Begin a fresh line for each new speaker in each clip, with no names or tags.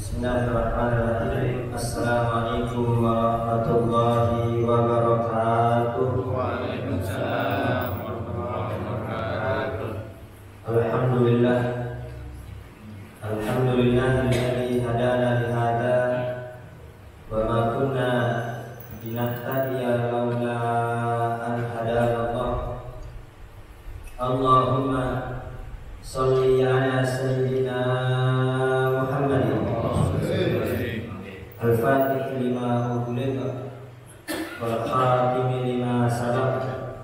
Bismillahirrahmanirrahim. Assalamualaikum warahmatullahi wabarakatuh.
Waalaikumsalam warahmatullahi wabarakatuh.
Alhamdulillah. Alhamdulillahilladzi hadana li hadza wa ma kunna linahtadiya laula an hadana Allah. Allahumma shalli ala sayyidina Muhammadin al-Fatih lima ughliqa wal khatim lima sabaqa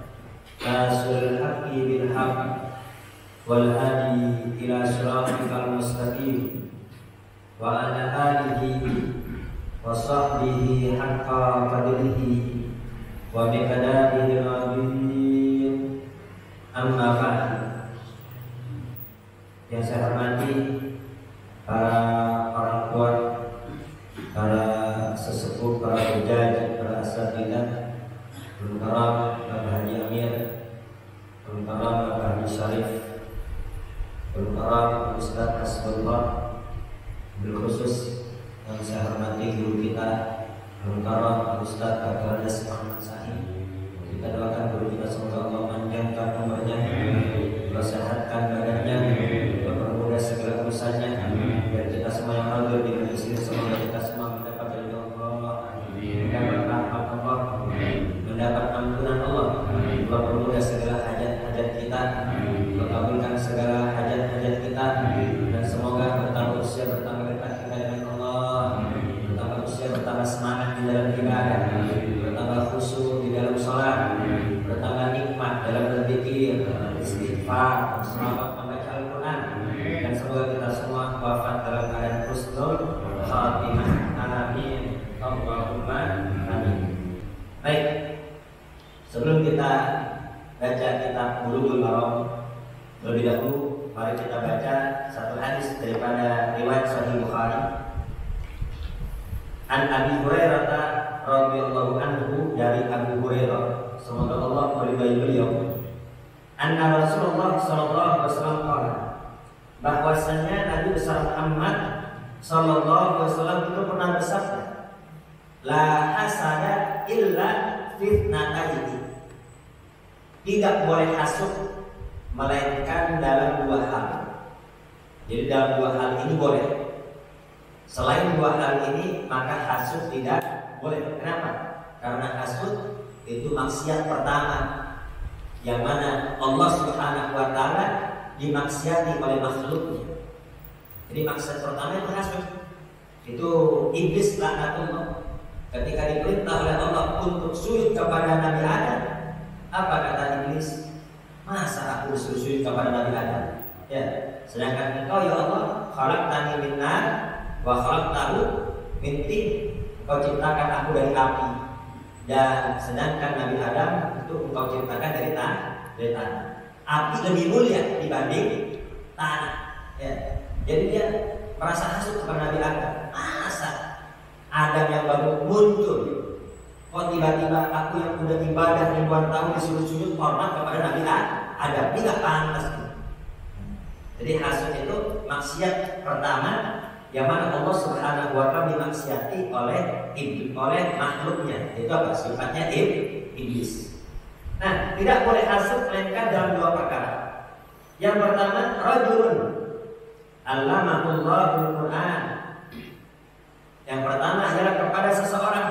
nasirul haqqi bil haqq wal hadi ila siratikal mustaqim wa ala alihi wa sahbihi haqqa qadrihi wa miqdarihi al-azim. Amma ba'd. Yang saya hormati para orang tua, para sesepuh, para penjaji, para asatidzah, terutama Bapak Haji Amir, terutama Bapak Haji Syarif, terutama Ustaz Hasbullah, berkhusus yang saya hormati guru kita, terutama Ustaz Anas Muhammad Sahih. Kita doakan guru kita semoga Allah panjangkan umurnya, persehatkan badannya, mempermudah segala urusannya, biar kita semua yang hadir di sini semoga kita semua mendapat ridho Allah, mendapat rahmat Allah, mendapat ampunan Allah, mempermudah segala hajat-hajat kita, mengabulkan segala hajat-hajat kita, dan semoga bertambah usia, bertambah dekat kita dengan Allah, bertambah usia, bertambah semangat di dalam ibadah, bertambah khusyuk di dalam sholat, bertambah nikmat dalam berzikir, istighfar, selamat membaca Al-Quran, dan semoga kita semua wafat dalam keadaan husnul khatimah. Amin. Allahumma amin. Baik, sebelum kita baca kitab Bulughul Maram, terlebih dahulu mari kita baca satu hadis daripada riwayat Sahih Bukhari. An Abi Hurairah radhiyallahu anhu, dari Abu Hurairah, semoga Allah meridai beliau, anna Rasulullah sallallahu alaihi wasallam qala, bahwasanya Nabi besar Muhammad sallallahu alaihi wasallam itu pernah bersabda, la hasada illa fitnataini, tidak boleh hasud melainkan dalam dua hal. Jadi dalam dua hal ini boleh. Selain dua hal ini maka hasud tidak boleh. Kenapa? Karena hasud itu maksiat pertama, yang mana Allah Subhanahu wa taala dimaksiati oleh makhluknya. Jadi maksiat pertama itu hasud. Itu iblis laknatullah. Ketika diperintah oleh Allah untuk sujud kepada Nabi Adam, apa kata iblis? Masa aku sujud kepada Nabi Adam? Ya, sedangkan engkau ya Allah khalaqtani min nar wa khalaqtahu min tin. Engkau ciptakan aku dari api, dan sedangkan Nabi Adam itu engkau ciptakan dari tanah. Api lebih mulia dibanding tanah. Ya. Jadi dia merasa hasut kepada Nabi Adam. Masa Adam yang baru muncul, kok tiba-tiba aku yang udah ibadah ribuan tahun disuruh sujud hormat kepada Nabi Adam? Tidak pantas. Jadi hasut itu maksiat pertama, yang mana Allah Subhanahu wa taala dimaksiati oleh makhluknya. Itu apa? Sifatnya iblis. Nah, tidak boleh hasud melainkan dalam dua perkara. Yang pertama, rajulun allamahullahu Quran. Yang pertama adalah kepada seseorang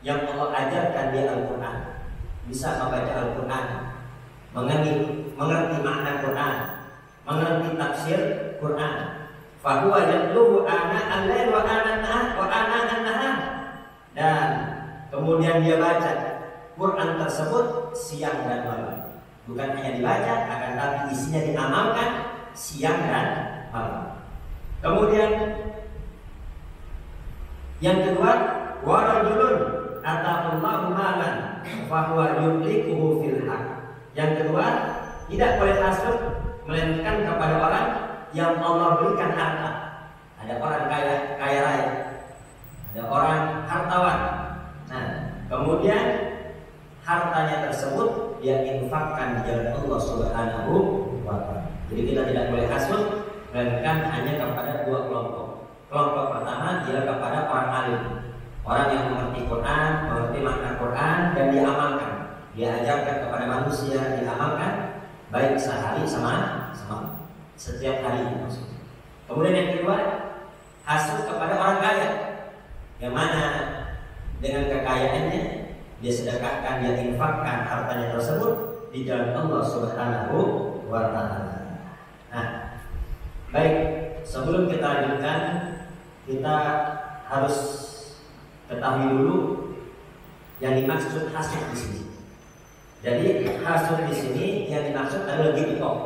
yang Allah ajarkan dia Al-Quran, bisa membaca Al-Quran, mengerti makna Quran, mengerti tafsir Quran. Fahuwa yatluhu ana al-lail wa ana an-nahar, dan kemudian dia baca Quran tersebut siang dan malam. Bukan hanya dibaca, akan tapi isinya diamalkan siang dan malam. Kemudian yang kedua, wa rajulun ataqallahu malan fahuwa yumlikuhu fil haq. Yang kedua, tidak boleh hasud melainkan kepada orang yang Allah berikan harta. Ada orang kaya raya, ada orang hartawan. Nah, kemudian hartanya tersebut dia infakkan di jalan Allah Subhanahu wa taala. Jadi kita tidak boleh hasud melainkan hanya kepada dua kelompok. Kelompok pertama dia kepada orang alim, orang yang mengerti Quran, mengerti makna Quran dan diamalkan. Dia ajarkan kepada manusia, diamalkan baik sehari sama setiap hari maksudnya. Kemudian yang kedua, hasud kepada orang kaya, yang mana dengan kekayaannya dia sedekahkan, dia infakkan hartanya tersebut di jalan Allah Subhanahu wa Ta'ala. Nah, baik, sebelum kita lanjutkan, kita harus ketahui dulu yang dimaksud hasud di sini. Jadi hasud di sini yang dimaksud adalah ghibthah.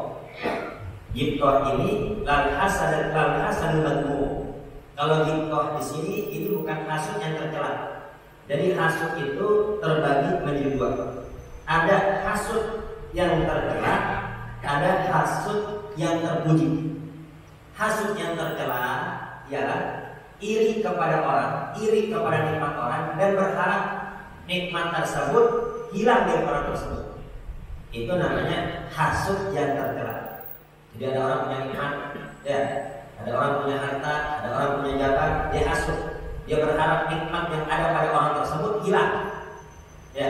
Ghibthah ini lal hasad madmu. Kalau ghibthah di sini ini bukan hasud yang tercela. Jadi hasud itu terbagi menjadi dua. Ada hasud yang tercela, ada hasud yang terpuji. Hasud yang tercela ialah iri kepada orang, iri kepada nikmat orang dan berharap nikmat tersebut hilang dari orang tersebut. Itu namanya hasud yang tercela. Jadi ada orang punya nikmat, ya, ada orang punya harta, ada orang punya jabatan, dia hasud. Dia berharap nikmat yang ada pada orang tersebut hilang, ya,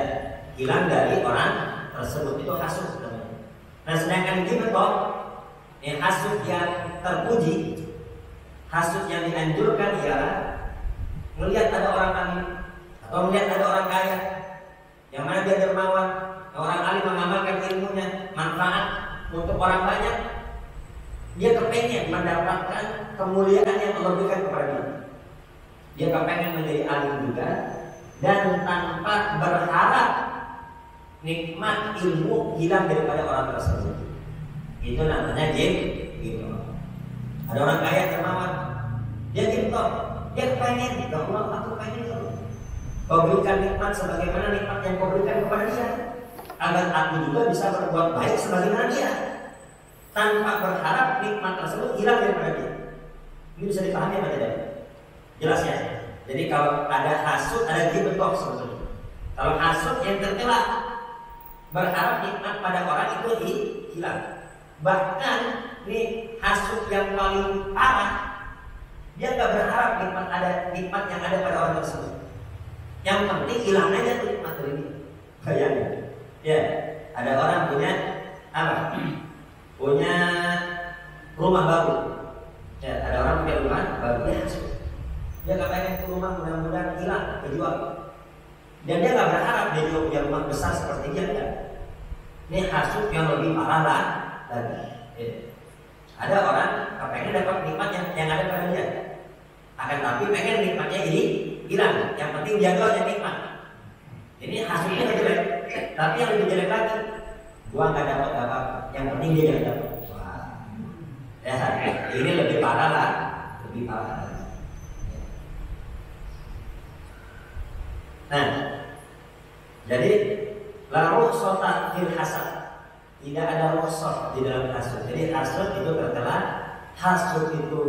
hilang dari orang tersebut. Itu hasud namanya. Nah, sedangkan ghibthah, hasud yang terpuji, hasud yang dianjurkan ialah melihat ada orang alim atau melihat ada orang kaya, yang mana dia dermawan, orang alim mengamalkan ilmunya, manfaat untuk orang banyak. Dia kepengen mendapatkan kemuliaan yang Allah berikan kepada dia. Dia kepengen menjadi alim juga dan tanpa berharap nikmat ilmu hilang daripada orang tersebut. Itu namanya ghibthah. Ada orang kaya dermawan, dia ghibthah, dia kepengen, ya Allah, aku pengen ya Allah, kau berikan nikmat sebagaimana nikmat yang kau berikan kepada dia, agar aku juga bisa berbuat baik sebagaimana dia, tanpa berharap nikmat tersebut hilang daripada dia. Ini bisa dipahami apa tidak? Jelas ya? Jadi kalau ada hasud, ada ghibthah sebetulnya. Kalau hasud yang tercela, berharap nikmat pada orang itu hilang. Bahkan nih hasud yang paling parah, dia nggak berharap nikmat yang ada pada orang tersebut. Yang penting hilang aja tuh nikmat ini. Bayangin, ya, ada orang punya apa? Punya rumah baru. Ya, ada orang punya rumah baru, dia hasud. Dia nggak pengen tuh rumah mudah-mudahan hilang, kejual. Dan dia nggak berharap dia juga punya rumah besar seperti dia kan. Ini hasud yang lebih parah lagi. Ya. Ada orang pengen dapat nikmat yang ada pada dia, akan tapi pengen nikmatnya ini hilang. Yang penting dia doanya nikmat. Ini hasudnya jelek. Tapi yang lebih jelek lagi, gua nggak dapat apa-apa. Yang penting dia jangan dapat. Wah, ya, ini lebih parah lah, lebih parah. Nah, jadi la rukhsata fil hasad. Tidak ada rukhsah di dalam hasud. Jadi hasud itu tercela, hasud itu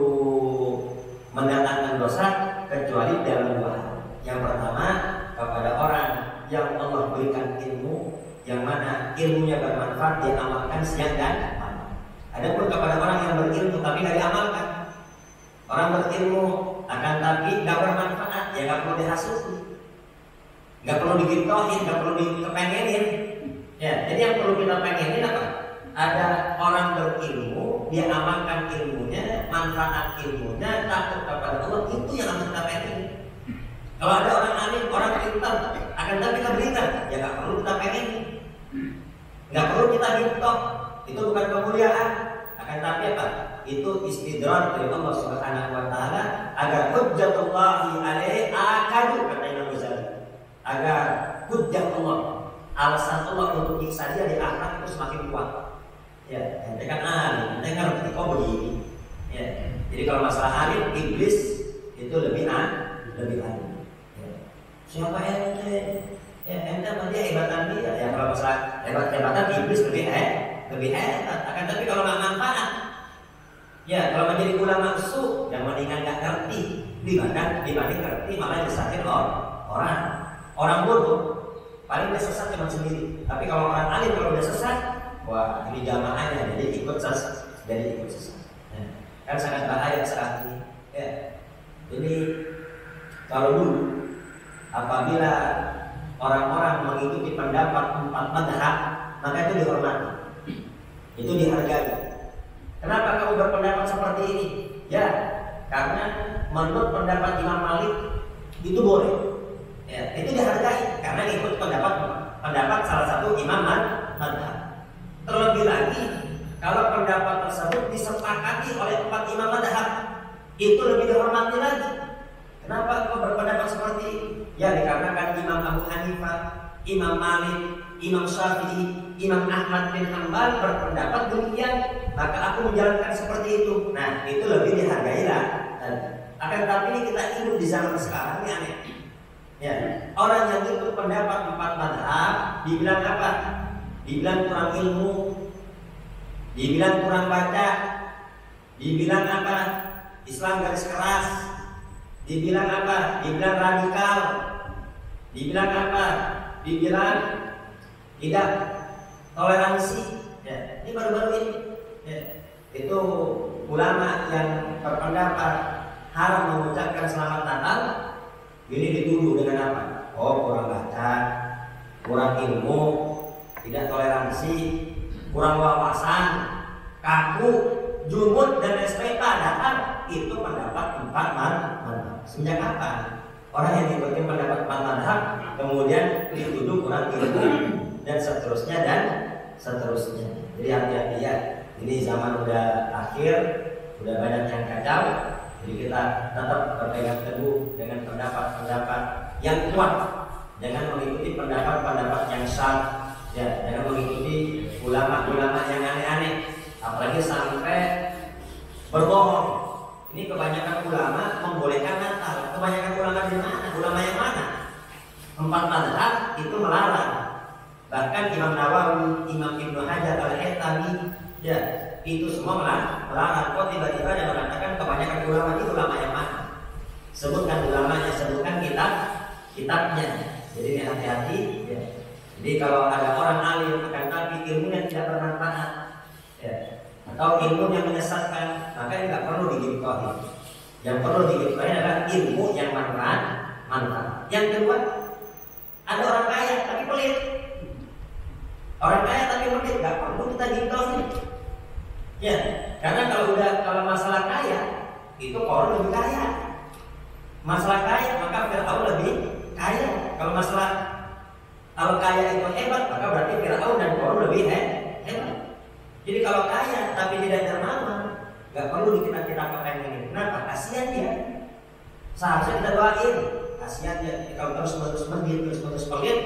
mendatangkan dosa kecuali dalam dua hal. Yang pertama, kepada orang yang Allah berikan ilmu, yang mana ilmunya bermanfaat, diamalkan siang dan malam. Adapun kepada orang yang berilmu tapi tidak diamalkan, orang berilmu akan tapi tidak bermanfaat, ya nggak perlu dihasuti. Nggak perlu digitohin, nggak perlu dikepengenin. Ya, jadi yang perlu kita pengenin apa? Ada orang berilmu, dia amalkan ilmunya, manfaat ilmunya, takut kepada Allah, itu yang harus kita pengenin. Kalau ada orang alim, orang pintar, akan tapi keberita, ya nggak perlu kita pengenin, nggak perlu kita gitoh. Itu bukan kemuliaan, akan tapi apa? Itu istidrak dari Allah Subhanahu wa Ta'ala agar hujjatullahi alaihi akadu, kata Imam Ghazali. Agar hujjah Allah, alasan Allah untuk nyiksa dia di akhirat itu semakin kuat. Ya, ente kan alim, ente ngerti kok begini. Ya, jadi kalau masalah alim, iblis itu lebih alim. Ya. Siapa ente? Ya, ente sama dia hebatan dia. Ya, kalau masalah hebatan iblis lebih hebat. Akan tapi kalau nggak manfaat, ya kalau menjadi ulama su, yang mendingan nggak ngerti dibanding ngerti malah disahin orang. Orang bodoh paling dia sesat cuma sendiri. Tapi kalau orang alim kalau udah sesat, wah ini jamaahnya jadi ikut sesat. Nah, kan sangat bahaya saat ini. Ya. Jadi Kalau dulu apabila orang-orang mengikuti pendapat 4 mazhab, maka itu dihormati, itu dihargai. Kenapa kamu berpendapat seperti ini? Ya, karena menurut pendapat Imam Malik itu boleh. Ya, itu dihargai karena ikut pendapat salah satu imam mazhab. Terlebih lagi kalau pendapat tersebut disepakati oleh 4 imam mazhab, itu lebih dihormati lagi. Kenapa kau berpendapat seperti ini? Ya dikarenakan Imam Abu Hanifah, Imam Malik, Imam Syafi'i, Imam Ahmad bin Hanbal berpendapat demikian, maka aku menjalankan seperti itu. Nah, itu lebih dihargai lah. Akan tetapi ini kita hidup di zaman sekarang ini aneh. Ya, orang yang ikut pendapat 4 mazhab dibilang apa? Dibilang kurang ilmu, dibilang kurang baca, dibilang apa? Islam garis keras, dibilang apa? Dibilang radikal, dibilang apa? Dibilang tidak toleransi. Ya, ini baru-baru ini. Ya, itu ulama yang berpendapat haram mengucapkan selamat Natal, ini dituduh dengan apa? Oh, kurang baca, kurang ilmu, tidak toleransi, kurang wawasan, kaku, jumud dan SPK. Padahal itu pendapat 4 mazhab. Sejak kapan orang yang ikuti pendapat 4 mazhab kemudian dituduh kurang ilmu dan seterusnya dan seterusnya? Jadi hati-hati ya. Ini zaman udah akhir, udah banyak yang kacau. Jadi kita tetap berpegang teguh dengan pendapat-pendapat yang kuat, jangan mengikuti pendapat-pendapat yang sah, ya, jangan mengikuti ulama-ulama yang aneh-aneh, apalagi sampai berbohong. Ini kebanyakan ulama membolehkan Natal. Kebanyakan ulama di mana? Ulama yang mana? 4 mazhab itu melarang. Bahkan Imam Nawawi, Imam Ibnu Hajar Al-Haytami, ya, itu semua melarang. Kok tiba-tiba dia mengatakan kebanyakan ulama itu ulama yang mana? Sebutkan ulamanya, sebutkan kitabnya. Jadi hati-hati. Ya. Jadi kalau ada orang alim akan tapi ilmunya tidak bermanfaat, ya, atau ilmu yang menyesatkan, maka ini tidak perlu digibtohi. Yang perlu digibtohi adalah ilmu yang manfaat. Yang kedua, ada orang kaya tapi pelit. Orang kaya tapi pelit, tidak perlu kita gibtohi. Ya, karena kalau masalah kaya itu Qarun lebih kaya. Masalah kaya maka Fir'aun lebih kaya. Kalau kaya itu hebat maka berarti Fir'aun dan Qarun lebih hebat. Jadi kalau kaya tapi tidak dermawan, nggak perlu kita pakai ini. Kenapa? Kasihan dia. Seharusnya kita doain. Kasihan dia. Kalau terus-menerus pelit,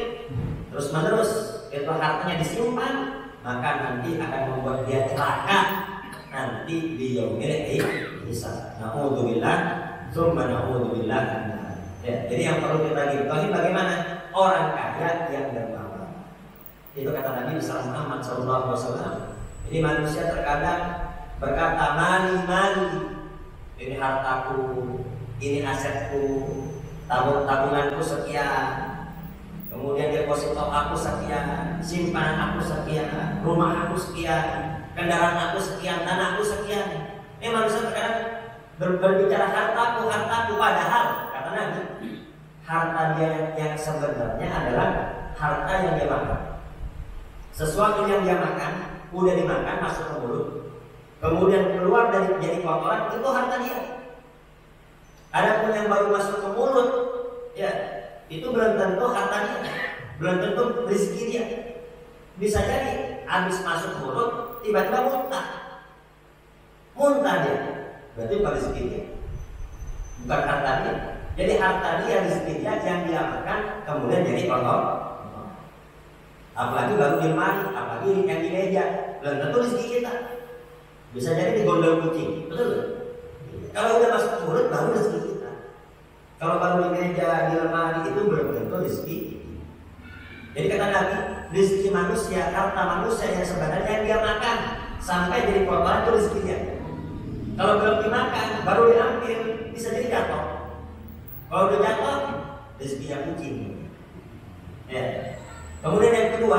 terus-menerus itu hartanya disimpan, maka nanti akan membuat dia celaka nanti di yaumil hisab. Na'udzubillah, tsumma na'udzubillah. Ya, jadi yang perlu kita gibtohi bagaimana orang kaya yang dermawan. Itu kata Nabi Muhammad SAW. Ini manusia terkadang berkata mali, ini hartaku, ini asetku, tabunganku sekian. Kemudian deposito aku sekian, simpanan aku sekian, rumah aku sekian, kendaraan aku sekian, tanah aku sekian. Ini manusia terkadang berbicara hartaku, padahal kata Nabi, harta dia yang sebenarnya adalah harta yang dia makan. Sesuatu yang dia makan, udah dimakan masuk ke mulut, kemudian keluar dari jadi kotoran, itu harta dia. Adapun yang baru masuk ke mulut, ya, itu belum tentu hartanya, belum tentu rezeki dia. Bisa jadi habis masuk mulut tiba-tiba muntah dia, berarti bukan rezeki dia, bukan harta dia. Jadi harta dia, rezeki dia yang dia makan kemudian jadi kotor. Apalagi baru di lemari, apalagi yang di meja, belum tentu rezeki kita. Bisa jadi di gondol kucing, betul? Kalau udah masuk mulut baru rezeki kita. Kalau baru di meja, di lemari itu belum tentu rezeki. Jadi kata Nabi, rezeki manusia, harta manusia yang sebenarnya yang dia makan sampai jadi kotoran itu rezekinya. Kalau belum dimakan, baru diambil, bisa jadi jatuh. Kalau udah jatuh, rezekinya kucing. Ya. Kemudian yang kedua,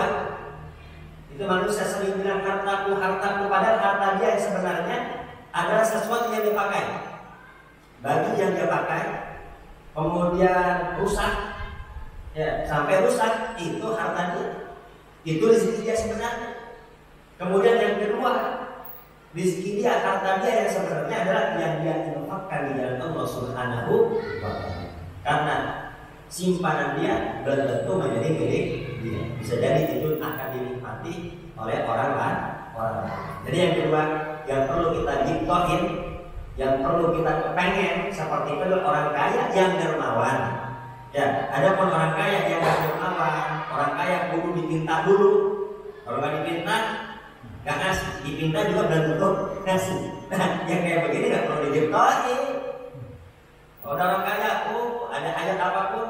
itu manusia sering bilang hartaku, padahal harta dia yang sebenarnya adalah sesuatu yang dipakai. Baju yang dia pakai, kemudian rusak, ya sampai rusak, itu harta dia, itu rezeki dia sebenarnya. Kemudian yang kedua, rezeki dia, harta dia yang sebenarnya adalah yang dia infakkan di jalan Allah Subhanahu wa Ta'ala. Karena simpanan dia belum tentu menjadi milik dia. Bisa jadi itu akan dinikmati oleh orang lain. Jadi yang kedua, yang perlu kita jitohin, yang perlu kita kepengen seperti itu adalah orang kaya yang dermawan. Ya, ada pun orang kaya yang dermawan, orang kaya kudu dipinta dulu. Kalau nggak dipinta, nggak ngasih. Dipinta juga belum tentu ngasih. Nah, yang kayak begini nggak perlu dijitohin. Kalau ada orang kaya, ada hajat apapun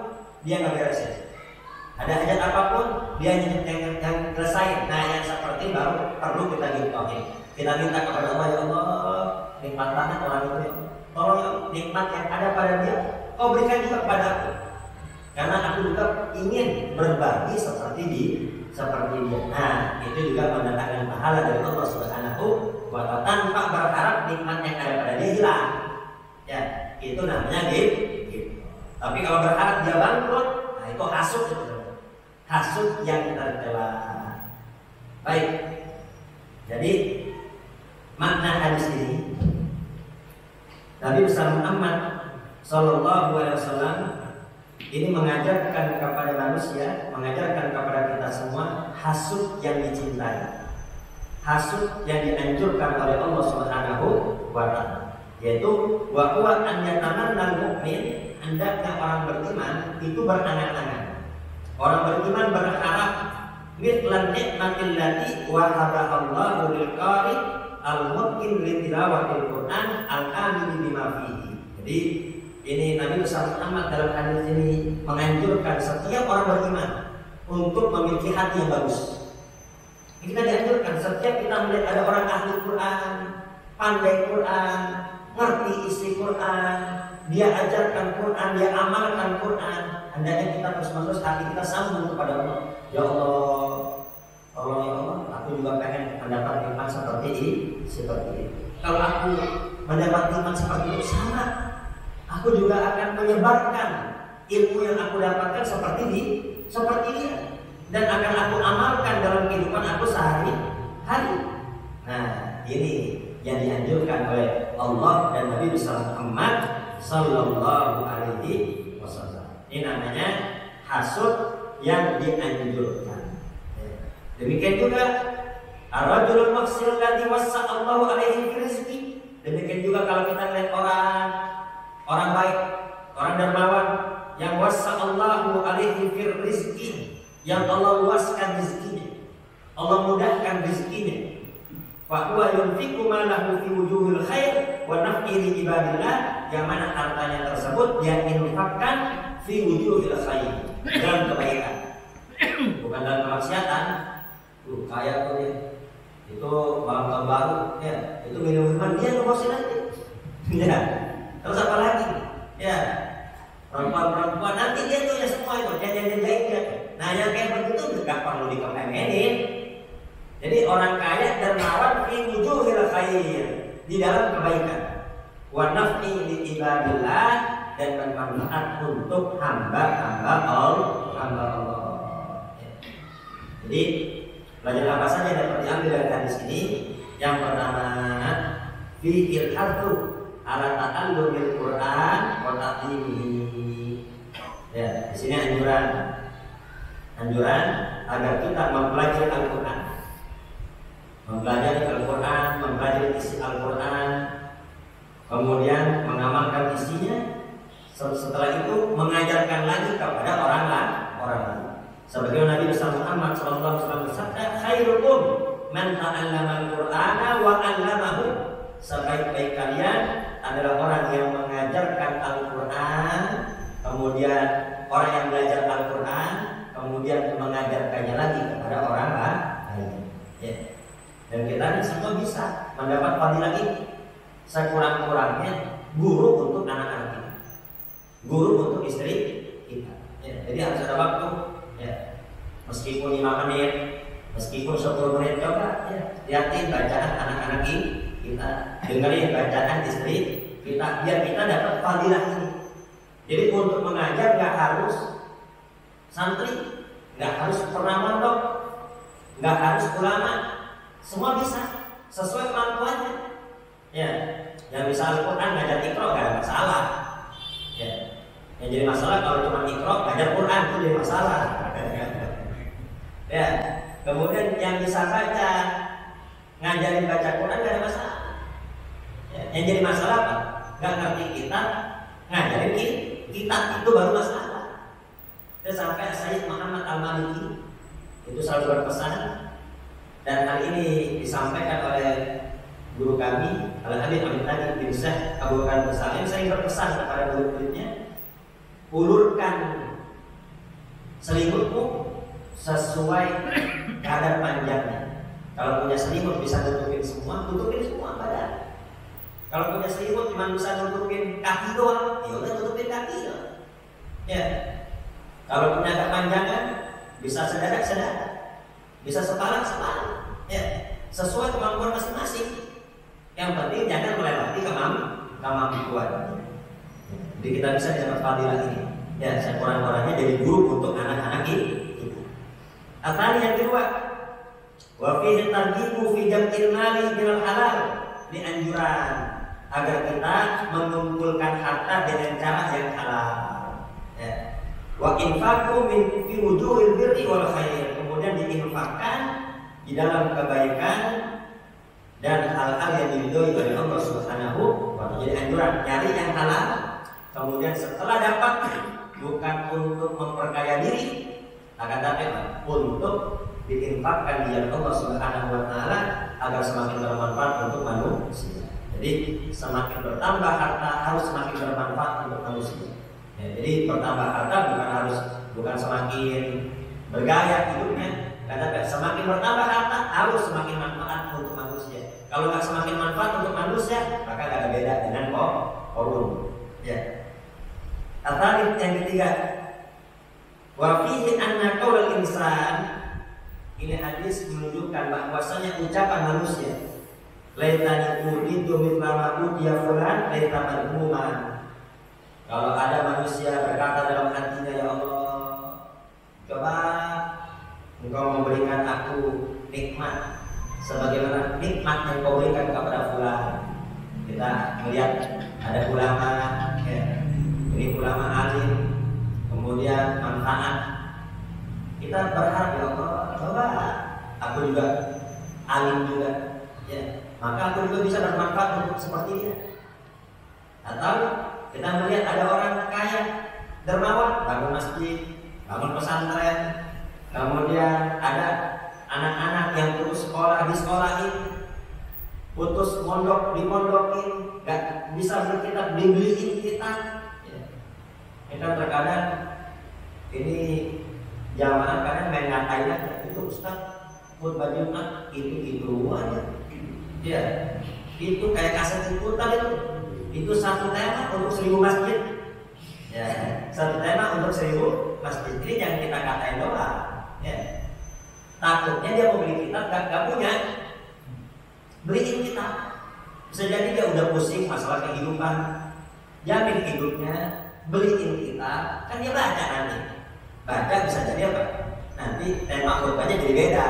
dia nggak beresin. Ada hajat apapun dia yang selesai. Nah, yang seperti baru perlu kita jitohin. Kita minta kepada Allah, ya Allah, nikmat banget orang itu ya. Tolong ya, nikmat yang ada pada dia, kau berikan juga kepada aku. Karena aku juga ingin berbagi seperti dia. Nah, itu juga mendatangkan pahala dari Allah Subhanahu wa Ta'ala tanpa berharap nikmat yang ada pada dia hilang. Ya, itu namanya gitu. Tapi kalau berharap dia bangkrut, nah itu hasud itu. Hasud yang tercela. Baik. Jadi makna hadis ini, Nabi besar Muhammad Sallallahu Alaihi Wasallam ini mengajarkan kepada manusia, mengajarkan kepada kita semua hasud yang dicintai, hasud yang dianjurkan oleh Allah Subhanahu wa Ta'ala, yaitu wa huwa an yatamanna al-mu'min, hendaknya orang beriman itu berangan-angan. Orang beriman berharap mithlan nikmatil lati wa hadahallahu lil qari al-mutqin li tilawatil Qur'an al-amil bima fihi. Jadi ini Nabi besar Muhammad dalam hadis ini menganjurkan setiap orang beriman untuk memiliki hati yang bagus. Kita dianjurkan setiap kita melihat ada orang ahli Quran, pandai Quran, ngerti isi Quran, dia ajarkan Quran, dia amalkan Quran, hendaknya kita terus-menerus hati kita sambung kepada Allah. Ya Allah, tolong ya Allah, aku juga pengen mendapat iman seperti ini. Kalau aku mendapat iman seperti itu, sama, aku juga akan menyebarkan ilmu yang aku dapatkan seperti dia, dan akan aku amalkan dalam kehidupan aku sehari-hari. Nah, ini yang dianjurkan oleh Allah dan Nabi besar Muhammad Sallallahu Alaihi Wasallam. Ini namanya hasud yang dianjurkan. Demikian juga ar-rajulul muhsin alladhi wassa'allahu alaihi rizqi. Demikian juga kalau kita lihat orang baik, orang dermawan yang wassa'allahu alaihi rizqi, yang Allah luaskan rezekinya, Allah mudahkan rezekinya. Fa huwa yunfiqu malahu fi wujuhil khair wa naf'i li ibadillah, yang mana hartanya tersebut dia infakkan fi wujuhil khair, dalam kebaikan, bukan dalam kemaksiatan. Kaya tuh dia, itu malam tahun baru, ya itu minuman dia ngebosin nanti, ya. Terus apa lagi, ya perempuan nanti dia tuh ya semua itu jajan dia. Nah yang kayak begitu nggak perlu dikepengenin. Jadi orang kaya dermawan fi wujuhil khair, di dalam kebaikan, wa naf'i li ibadillah, dan bermanfaat untuk hamba-hamba Allah. Jadi pelajaran apa saja dapat diambil dari hadis ini? Yang pertama, fi'il hadzu ala ta'allumil Qur'an wa ta'limihi. Ya, di sini anjuran agar kita mempelajari Al-Qur'an. Mempelajari Al-Qur'an, mempelajari isi Al-Qur'an, kemudian mengamalkan isinya. Setelah itu mengajarkan lagi kepada orang lain. Sebagai Nabi besar Muhammad SAW bersabda, khairukum man ta'allama al-Qur'ana wa 'allamahu. Sebaik-baik kalian adalah orang yang mengajarkan Al-Qur'an, kemudian orang yang belajar Al-Qur'an, kemudian mengajarkannya lagi kepada orang lain. Ya. Dan kita ini semua bisa mendapat fadilah ini. Sekurang-kurangnya guru untuk anak-anak kita, guru untuk istri kita. Ya. Jadi harus ada waktu. Ya, meskipun 5 menit, meskipun 10 menit, coba ya, lihatin bacaan anak-anak kita, dengerin bacaan istri kita, biar kita dapat fadilah ini. Jadi untuk mengajar nggak harus santri, nggak harus pernah mondok, nggak harus ulama, semua bisa sesuai kemampuannya. Ya, yang bisa Al-Quran ngajar Iqra nggak ada masalah. Ya, yang jadi masalah kalau cuma Iqra ngajar Quran itu jadi masalah. Ya, kemudian yang bisa baca ngajarin baca Quran nggak ada masalah. Ya, yang jadi masalah apa? Nggak ngerti kitab ngajarin kitab itu baru masalah. Dan sampai Sayyid Muhammad Al-Maliki itu selalu berpesan, dan hal ini disampaikan oleh guru kami Al-Habib Amin Tadi bin Syekh Abu Bakar Salim. Saya berpesan kepada murid-muridnya, ulurkan selimutmu sesuai kadar panjangnya. Kalau punya selimut bisa tutupin semua badan. Kalau punya selimut cuma bisa nutupin kaki doang, ya udah tutupin kaki doang. Ya. Kalau punya kepanjangan bisa sedadak, bisa sepalang. Ya, sesuai kemampuan masing-masing. Yang penting jangan melewati kemampuan. Jadi kita bisa dapat fadilah ini. Ya, saya kurang-kurangnya jadi guru untuk anak-anak kita. Atau yang kedua, wa fihi targhibu fi jam'il mali bil halal, ini anjuran agar kita mengumpulkan harta dengan cara yang halal. Ya. Wa infaqu min fi wujuhil birri wal khair, kemudian diinfakkan di dalam kebaikan dan hal-hal yang diridhoi oleh Allah Subhanahu wa taala. Jadi anjuran cari yang halal, kemudian setelah dapat bukan untuk memperkaya diri, akan tapi untuk diinfakkan di jalan Allah Subhanahu wa taala agar semakin bermanfaat untuk manusia. Jadi semakin bertambah harta harus semakin bermanfaat untuk manusia. Ya, jadi bertambah harta bukan semakin bergaya hidupnya, karena semakin bertambah harta harus semakin manfaat untuk manusia. Kalau nggak semakin manfaat untuk manusia, maka nggak ada beda dengan korun. Ya. Atau yang ketiga, wa fihi anna qaulal insan, ini hadis menunjukkan bahwasanya ucapan manusia, laitani uridu mithla ma utiya fulan laita madmuman. Kalau ada manusia berkata dalam hatinya, ya Allah, coba Engkau memberikan aku nikmat sebagaimana nikmat yang Kau berikan kepada fulan. Kita melihat ada ulama, ya, ini ulama alim, kemudian manfaat. Kita berharap, ya Allah, coba aku juga alim juga, ya, maka aku juga bisa bermanfaat untuk seperti dia. Atau kita melihat ada orang kaya, dermawan, bangun masjid, bangun pesantren, kemudian ada anak-anak yang putus sekolah disekolahin, putus mondok dimondokin, gak bisa berkitab dibeliin kitab. Ya. Kita terkadang ini jamaah kadang main ngatain aja, itu Ustaz khutbah Jumat itu aja. Ya, itu kayak kaset liputan itu satu tema untuk 1000 masjid. Ya, satu tema untuk 1000 masjid. Ini yang kita katain doang. Ya. Takutnya dia mau beli kitab gak punya, beliin kitab. Bisa jadi dia udah pusing masalah kehidupan, jamin hidupnya, beliin kitab, kan dia baca nanti. Baca bisa jadi apa? Nanti tema khutbahnya jadi beda.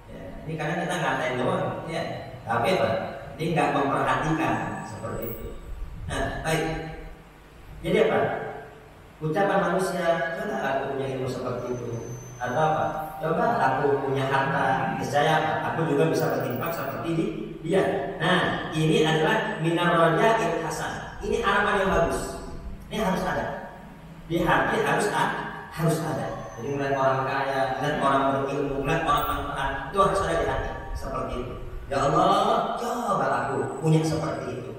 Ya, ini karena kita ngatain doang, ya. Tapi apa? Ini nggak memperhatikan seperti itu. Nah, baik. Jadi apa? Ucapan manusia, coba aku punya ilmu seperti itu, atau apa? Coba aku punya harta, niscaya aku juga bisa berinfak seperti dia. Nah, ini adalah minar raja'il hasan. Ini harapan yang bagus. Ini harus ada. Di hati harus ada. Jadi melihat orang kaya, melihat orang berilmu, melihat orang manfaat, itu harus ada di hati. Seperti itu. Ya Allah, coba aku punya seperti itu.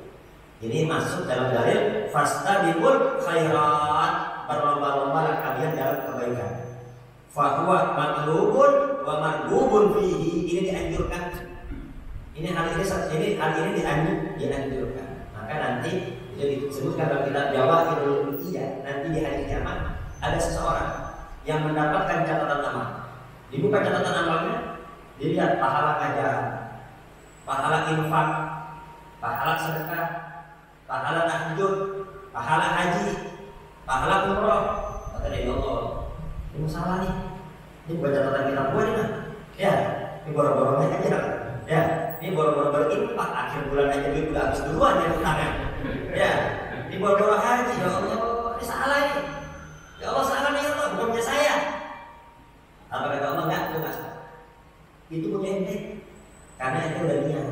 Ini masuk dalam dalil fastabiqul khairat, berlomba-lombalah kalian dalam kebaikan. Fahuwa matlubun wa marghubun fihi, ini dianjurkan. Ini hal ini dianjurkan. Maka nanti itu disebutkan dalam kitab Jawahirul Hidayah, nanti di hari kiamat ada seseorang yang mendapatkan catatan amal. Dibuka catatan amalnya, dilihat pahala ajaran, pahala infak, pahala sedekah, pahala tahajud, pahala haji, pahala umroh. Kata dia, ya Allah, ini masalah nih. Ini bukan catatan kitab gue nih, ya. Ini boro-boro aja, ya. Ini boro-boro berinfak akhir bulan aja duit udah habis duluan ya utangnya, ya. Ini boro-boro haji, ya Allah, ini salah ini. Ya Allah salah nih ya Allah, bukan punya saya. Apa kata Allah? Enggak, itu nggak salah. Itu punya ente, karena itu udah niat.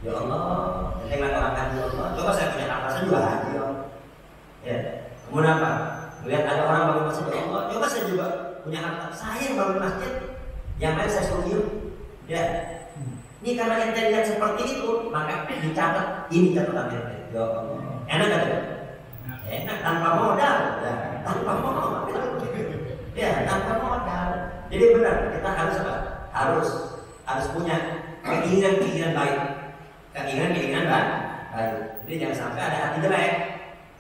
Ya Allah, ente nggak orang ya Allah. Coba saya punya apa saya juga haji ya. Ya. Kemudian apa? Melihat ada orang bangun masjid, ya Allah. Coba saya juga punya harta. Saya yang bangun masjid, yang lain saya suruh. Ya. Ini karena ente lihat seperti itu, maka dicatat ini catatan ente. Ya Allah. Enak kan? Enak tanpa modal, ya. Tanpa modal. Ya, tanpa modal. Jadi benar, kita harus apa? Harus punya keinginan baik. Keinginan baik. Jadi jangan sampai ada hati jelek.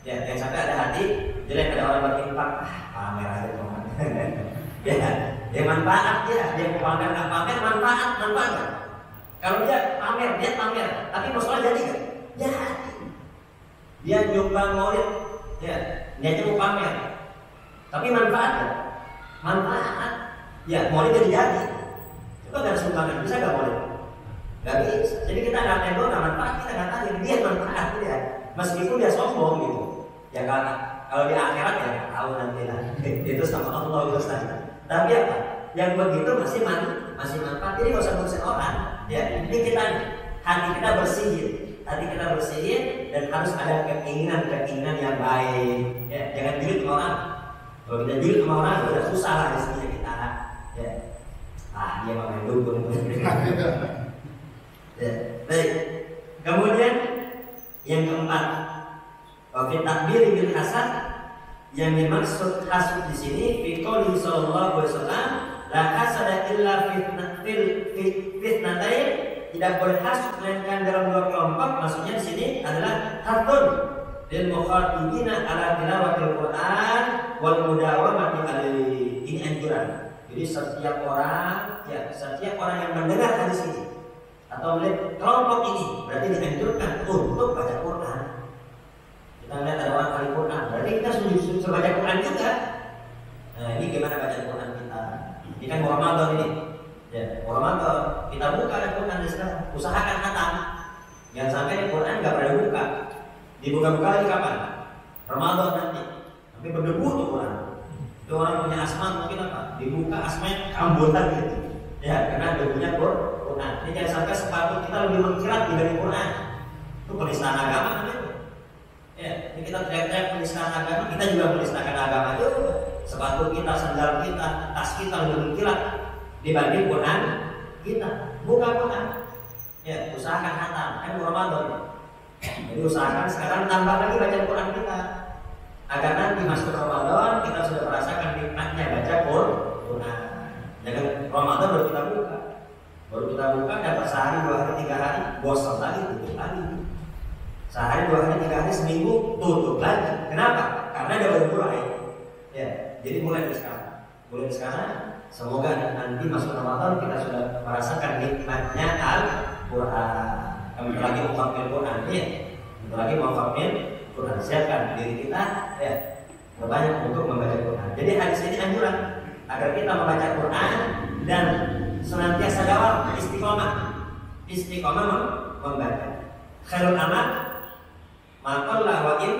Ya, jangan sampai ada hati jelek, ada orang berinfak, pamer aja teman. Dia manfaat dia pamer manfaat. Kalau dia pamer, tapi masalah jadi kan? Jadi. Dia nyumbang maulid, ya, dia cuma pamer. Tapi manfaat. Ya, maulid jadi. Coba ada sumbangan, bisa nggak maulid? Nggak bisa. Jadi kita ngatain doang, nggak manfaat, kita ngatain dia manfaat dia. Meskipun dia sombong gitu. Ya kalau di akhirat ya tahu nanti lah. Itu sama Allah Ustaz. Tapi apa? Yang begitu masih manfaat. Jadi nggak usah ngurusin orang. Ya, ini kita hati kita bersihin dan harus ada keinginan yang baik. Ya, jangan julid sama orang. Kalau kita julid sama orang udah susah lah rezekinya kita. Ya. Dia mau main dukun. Ya, baik. Kemudian yang keempat, fi takbir bil hasan, yang dimaksud hasud di sini fi qouli sallallahu alaihi wasallam la hasada illa fitnatain, tidak boleh hasud melainkan dalam dua kelompok. Maksudnya di sini adalah hatun lil mukhatibina ala tilawatil Quran wal mudawamati alaihi. Ini anjuran. Jadi setiap orang yang mendengar hadis ini atau melihat kelompok ini berarti dianjurkan untuk baca Quran. Kita lihat ada orang ahli Quran, berarti kita sudah baca Quran juga. Nah, ini gimana baca Quran kita? Ini kan Ramadan ini. Ya, Ramadan kita buka Al-Quran di sekarang. Usahakan khatam. Jangan sampai Quran nggak pernah buka. Dibuka-buka lagi kapan? Ramadan nanti. Tapi berdebu tuh Quran. Itu orang punya asma mungkin apa? Dibuka asmanya kambutan gitu. Ya, karena debunya Quran. Ini jangan sampai sepatu kita lebih mengkilat dibanding Quran. Itu penistaan agama namanya. Ya, ini kita teriak-teriak penistaan agama, kita juga menistakan agama juga. Sepatu kita, sandal kita, tas kita lebih mengkilat dibanding Quran kita. Buka Quran. Ya, usahakan khatam. Kan Ramadan. Jadi usahakan sekarang tambah lagi baca Quran kita. Agar nanti masuk Ramadan kita sudah merasakan nikmatnya baca Quran. Jangan Ramadan baru kita buka dapat sehari, 2 hari, 3 hari, bosan lagi, tutup lagi. Sehari, 2 hari, 3 hari, seminggu tutup lagi. Kenapa? Karena dia baru mulai. Ya, jadi mulai dari sekarang. Semoga nanti masuk Ramadan kita sudah merasakan nikmatnya Al-Quran. Kami lagi menghafal Quran, ya. Kita lagi menghafal Quran. Siapkan diri kita, ya, berbanyak untuk membaca Quran. Jadi hadis ini anjuran agar kita membaca Quran dan senantiasa dawam istiqomah membaca. Khairul amal maqalla wa in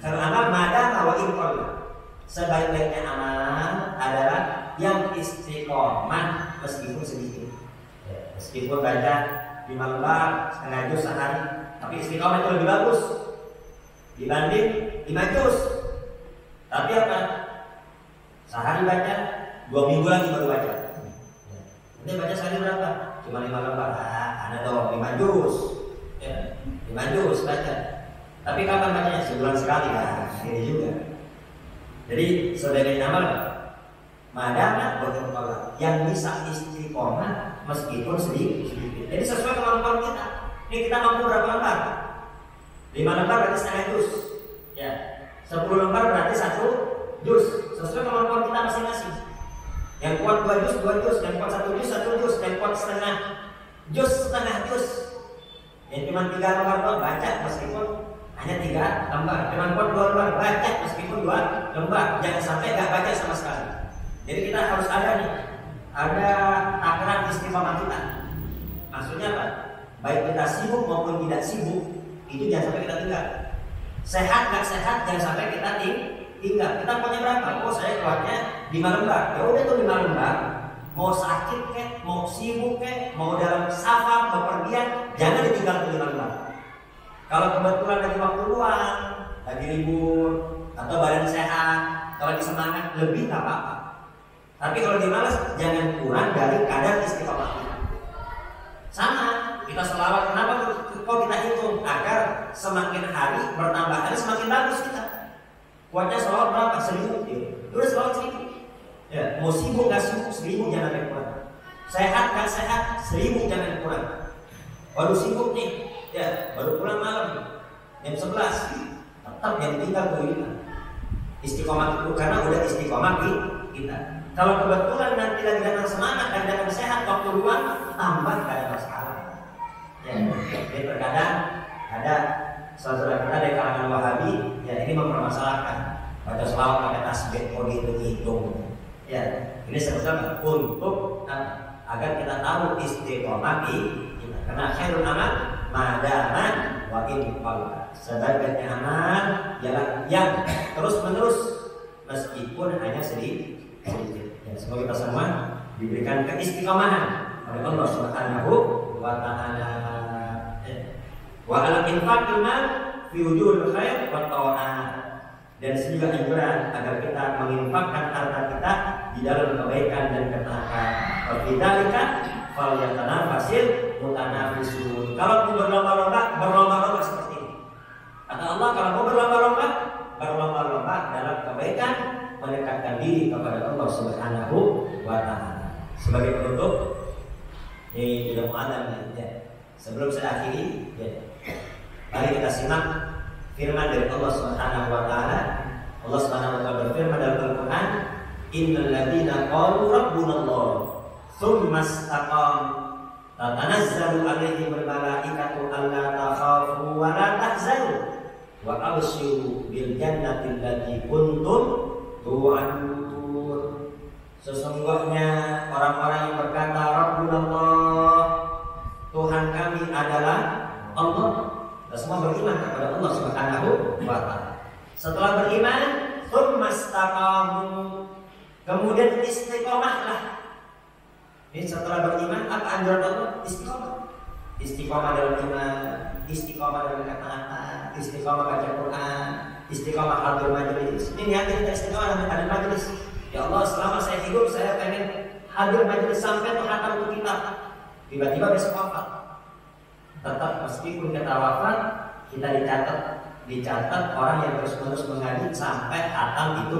khairul amal madama wa in qalla. Sebaik-baiknya amal adalah yang istiqomah meskipun sedikit. Ya, meskipun baca 5 lembar, setengah juz sehari, tapi istiqomah itu lebih bagus dibanding 5 juz. Tapi apa? Sehari baca, 2 minggu lagi baru baca. Nanti baca sehari berapa? Cuma 5 lembar. Ada dong 5 juz. Ya, 5 juz baca. Tapi kapan bacanya? Sebulan sekali lah. Ini juga. Jadi sebagai amal madana berkembang yang bisa istiqomah meskipun sedikit. Jadi sesuai kemampuan kita. Ini kita mampu berapa lembar? 5 lembar berarti setengah juz. Ya, 10 lembar berarti 1 juz. Sesuai kemampuan kita masing-masing. Yang kuat 2 juz, yang kuat 1 juz, yang kuat setengah juz. Yang cuma 3 lembar doang baca meskipun hanya 3 lembar, kemampuan 2 lembar, baca meskipun 2 lembar, jangan sampai nggak baca sama sekali. Jadi kita harus ada nih, ada takaran istiqomah kita. Maksudnya apa? Baik kita sibuk maupun tidak sibuk, itu jangan sampai kita tinggal. Sehat nggak sehat, jangan sampai kita tinggal. Kita punya berapa? Oh saya keluarnya 5 lembar, ya udah tuh 5 lembar. Mau sakit kek, mau sibuk kek, mau dalam safar, bepergian, jangan ditinggal tuh 5 lembar. Kalau kebetulan lagi waktu luang, lagi libur, atau badan sehat, kalau lagi semangat, lebih nggak apa-apa. Tapi kalau dimalas, jangan kurang dari kadar istiqomah kita. Sama, kita selawat, kenapa kok kita hitung? Agar semakin hari bertambah hari semakin bagus kita. Kuatnya selawat berapa? 1000. Terus selawat 1000. Ya, mau sibuk nggak sibuk 1000 jangan sampai kurang. Sehat nggak sehat 1000 jangan kurang. Baru sibuk nih, ya baru pulang malam jam 11, tetap yang tinggal kita. Istiqomah itu karena udah istiqomah kita. Kalau kebetulan nanti lagi datang semangat dan datang sehat waktu luang, tambah gak ada masalah. Ya, jadi terkadang ada saudara kita dari kalangan Wahabi, ya ini mempermasalahkan baca selawat pakai tasbih, kok dihitung-hitung. Ya, ini sebetulnya untuk agar kita tahu istiqomah kita. Karena khairul amal madama wa in qalla. Sebaik-baiknya amal ialah yang terus-menerus meskipun hanya sedikit. Ya, semoga kita semua diberikan keistiqomahan oleh Allah Subhanahu wa taala. Wa ala infaqil mal fi wujudil khair wa ta'at. Dan juga anjuran agar kita menginfakkan harta kita di dalam kebaikan dan ketaatan. Wa bidzalika falyatanafasil mutanafisun. Kalau mau berlomba-lomba seperti ini. Kata Allah, kalau mau berlomba-lomba dalam kebaikan, mendekatkan diri kepada Allah Subhanahu wa taala. Sebagai penutup, ini tidak mu'adzam ya. Sebelum saya akhiri, ya. Mari kita simak firman dari Allah Subhanahu wa taala. Allah Subhanahu wa taala berfirman dalam Al-Qur'an, "Innal ladzina qalu rabbunallah tsumma istaqamu tatanazzalu 'alaihimul malaikatu alla takhafu wa la tahzanu wa abshiru bil jannati allati kuntum tu'adun." Sesungguhnya orang-orang yang berkata Rabbunallah, Tuhan kami adalah Allah. Kita semua beriman kepada Allah Subhanahu wa taala. Setelah beriman, tsumma istaqamu, kemudian istiqomahlah. Ini setelah beriman, apa anjuran Allah? Istiqomah. Istiqomah dalam iman, istiqomah dalam ketaatan, istiqomah baca Quran, istiqomah hadir majelis. Ini niatnya kita istiqomah dalam hadir majelis. Ya Allah, selama saya hidup saya pengen hadir majelis sampai menghatam untuk kita. Tiba-tiba besok wafat. Tetap meskipun kita wafat, kita dicatat orang yang terus-menerus mengaji sampai hatam itu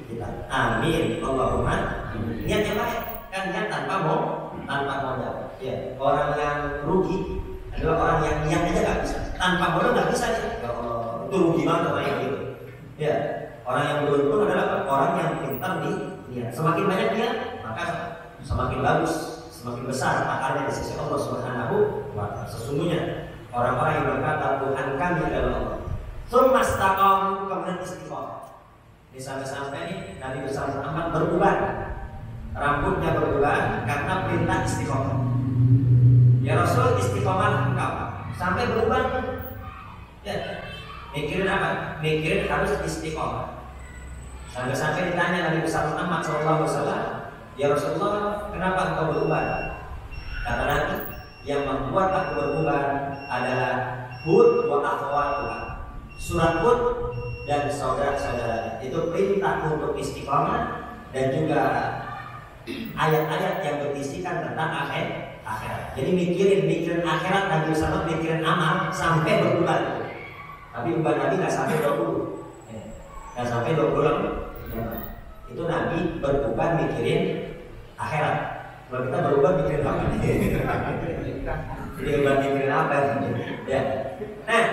kita. Amin. Allahumma. Niatnya baik, kan niat tanpa modal. Ya, orang yang rugi adalah orang yang niat aja nggak bisa. Tanpa modal nggak bisa ya. Ya Allah, itu rugi banget orang yang gitu. Ya. Orang yang beruntung adalah orang yang pintar di niat. Semakin banyak niat, maka semakin bagus, semakin besar pahalanya di sisi Allah Subhanahu wa taala. Sesungguhnya orang-orang yang berkata Tuhan kami adalah Allah, tsumma istaqamu, kemudian istiqomah. Ini sampai-sampai nih Nabi besar Muhammad beruban, rambutnya beruban karena perintah istiqomah. Ya Rasul, istiqomah engkau sampai beruban. Ya, mikirin apa? Mikirin harus istiqomah. Sampai-sampai ditanya Nabi besar Muhammad SAW, ya Rasulullah, kenapa engkau beruban? Kata Nabi, yang membuat aku beruban adalah Hud wa akhwatuha, surat Hud dan saudara-saudara. Itu perintah untuk istiqomah dan juga ayat-ayat yang berisikan tentang akhirat. Jadi mikirin akhirat, Nabi sama mikirin amal sampai beruban. Tapi uban Nabi nggak sampai 20, nggak sampai 20. Itu Nabi beruban mikirin akhirat. Kalau kita berubah mikirin apa? Jadi uban mikirin apa? Ya. Nah,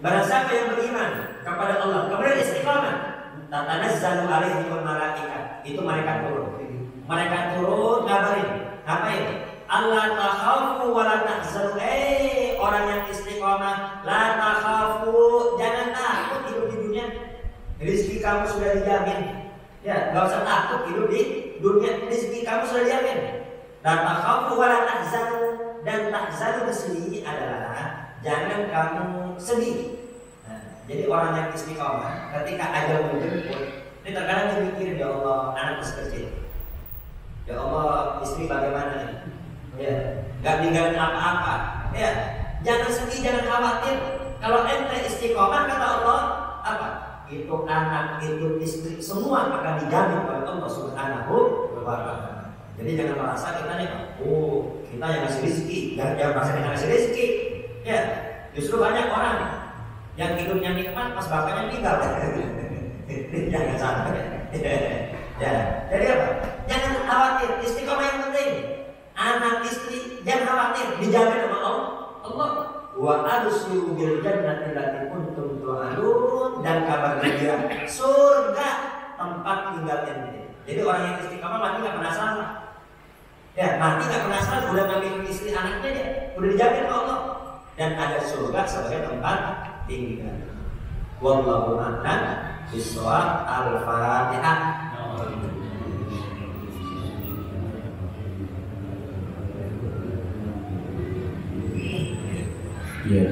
barang siapa yang beriman kepada Allah, kemudian istiqomah, tatanazzalu alaihimul malaikah, itu mereka turun. Mereka turun ngabarin, ngapain? Allah takhafu wa la tahzanu. orang yang istiqomah, la takhafu, jangan takut hidup di dunia. Rezeki kamu sudah dijamin. Ya, enggak usah takut hidup di dunia. Rezeki kamu sudah dijamin. La takhafu wa la tahzanu, dan tahzanu di sini adalah jangan kamu sedih. Nah, jadi orang yang istiqomah ketika ajal menjemput, ini terkadang dia mikir, ya Allah, anak masih kecil. Ya Allah, istri bagaimana nih? Ya, nggak ninggalin apa-apa. Ya, jangan sedih, jangan khawatir. Kalau ente istiqomah, kata Allah, apa? Itu anak, itu istri, semua akan dijamin oleh Allah Subhanahu wa Ta'ala. Jadi jangan merasa kita nih, oh kita yang ngasih rezeki, jangan merasa kita ngasih rezeki. Ya, justru banyak orang yang hidupnya nikmat pas bapaknya meninggal. Jangan sampai. Ya, jadi apa? Jangan khawatir, istiqomah yang penting. Anak istri jangan khawatir, dijamin sama Allah. Wa abshiru bil jannati allati kuntum tu'adun, dan kabar gembira surga tempat tinggal ente. Jadi orang yang istiqomah mati nggak penasaran. Ya, mati nggak penasaran, udah ngambil istri anaknya dia, udah dijamin sama Allah, dan ada surga sebagai tempat tinggal. Wallahu a'lam bishawab. Al-Fatihah.
Ya,